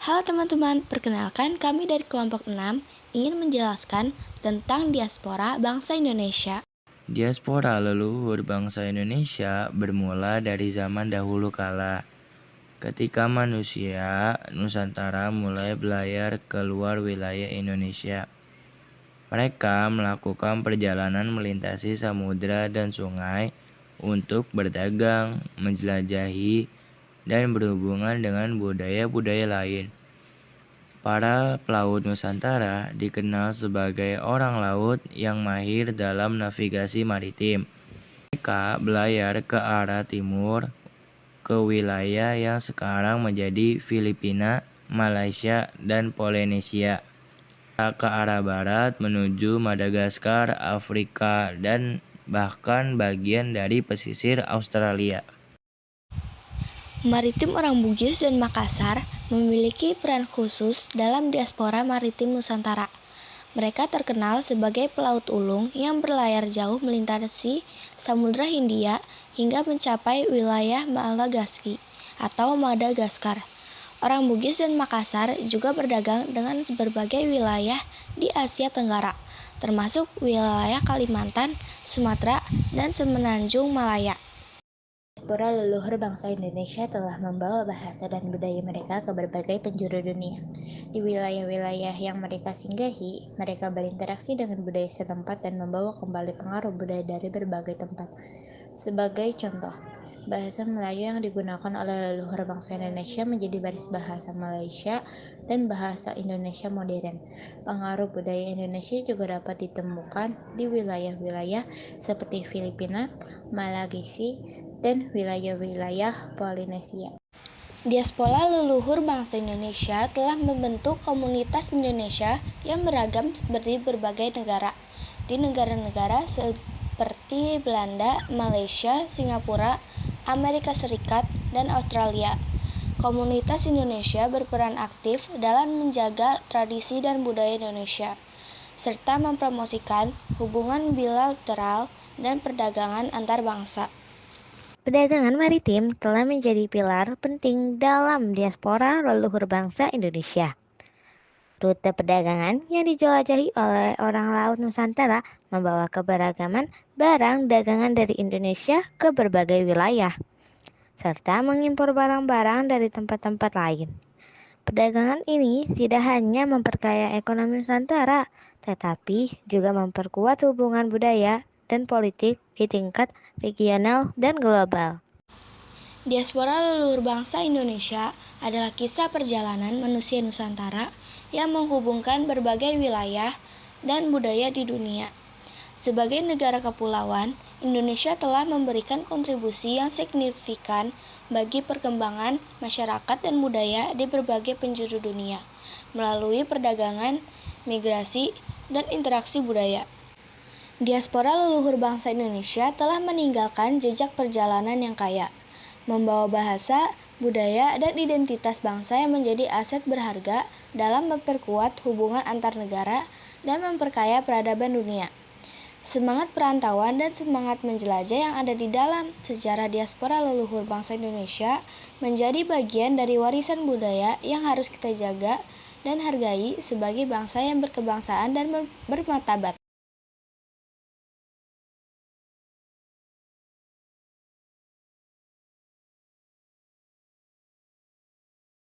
Halo teman-teman, perkenalkan kami dari kelompok 6 ingin menjelaskan tentang diaspora bangsa Indonesia. Diaspora leluhur bangsa Indonesia bermula dari zaman dahulu kala, ketika manusia Nusantara mulai belayar ke luar wilayah Indonesia. Mereka melakukan perjalanan melintasi samudra dan sungai untuk berdagang, menjelajahi, dan berhubungan dengan budaya-budaya lain. Para pelaut Nusantara dikenal sebagai orang laut yang mahir dalam navigasi maritim. Mereka belayar ke arah timur, ke wilayah yang sekarang menjadi Filipina, Malaysia, dan Polinesia. Ke arah barat menuju Madagaskar, Afrika, dan bahkan bagian dari pesisir Australia. Maritim orang Bugis dan Makassar memiliki peran khusus dalam diaspora maritim Nusantara. Mereka terkenal sebagai pelaut ulung yang berlayar jauh melintasi Samudra Hindia hingga mencapai wilayah Malagasy atau Madagaskar. Orang Bugis dan Makassar juga berdagang dengan berbagai wilayah di Asia Tenggara, termasuk wilayah Kalimantan, Sumatera, dan Semenanjung Malaya. Diaspora leluhur bangsa Indonesia telah membawa bahasa dan budaya mereka ke berbagai penjuru dunia. Di wilayah-wilayah yang mereka singgahi, mereka berinteraksi dengan budaya setempat dan membawa kembali pengaruh budaya dari berbagai tempat. Sebagai contoh, bahasa Melayu yang digunakan oleh leluhur bangsa Indonesia menjadi baris bahasa Malaysia dan bahasa Indonesia modern. Pengaruh budaya Indonesia juga dapat ditemukan di wilayah-wilayah seperti Filipina, Malagasy, dan wilayah-wilayah Polinesia. Diaspora leluhur bangsa Indonesia telah membentuk komunitas Indonesia yang beragam di berbagai negara. Di negara-negara seperti Belanda, Malaysia, Singapura, Amerika Serikat, dan Australia. Komunitas Indonesia berperan aktif dalam menjaga tradisi dan budaya Indonesia, serta mempromosikan hubungan bilateral dan perdagangan antar bangsa. Perdagangan maritim telah menjadi pilar penting dalam diaspora leluhur bangsa Indonesia. Rute perdagangan yang dijelajahi oleh orang laut Nusantara membawa keberagaman barang dagangan dari Indonesia ke berbagai wilayah, serta mengimpor barang-barang dari tempat-tempat lain. Perdagangan ini tidak hanya memperkaya ekonomi Nusantara, tetapi juga memperkuat hubungan budaya dan politik di tingkat regional dan global. Diaspora leluhur bangsa Indonesia adalah kisah perjalanan manusia Nusantara yang menghubungkan berbagai wilayah dan budaya di dunia. Sebagai negara kepulauan, Indonesia telah memberikan kontribusi yang signifikan bagi perkembangan masyarakat dan budaya di berbagai penjuru dunia, melalui perdagangan, migrasi, dan interaksi budaya. Diaspora leluhur bangsa Indonesia telah meninggalkan jejak perjalanan yang kaya, membawa bahasa, budaya, dan identitas bangsa yang menjadi aset berharga dalam memperkuat hubungan antar negara dan memperkaya peradaban dunia. Semangat perantauan dan semangat menjelajah yang ada di dalam sejarah diaspora leluhur bangsa Indonesia menjadi bagian dari warisan budaya yang harus kita jaga dan hargai sebagai bangsa yang berkebangsaan dan bermartabat.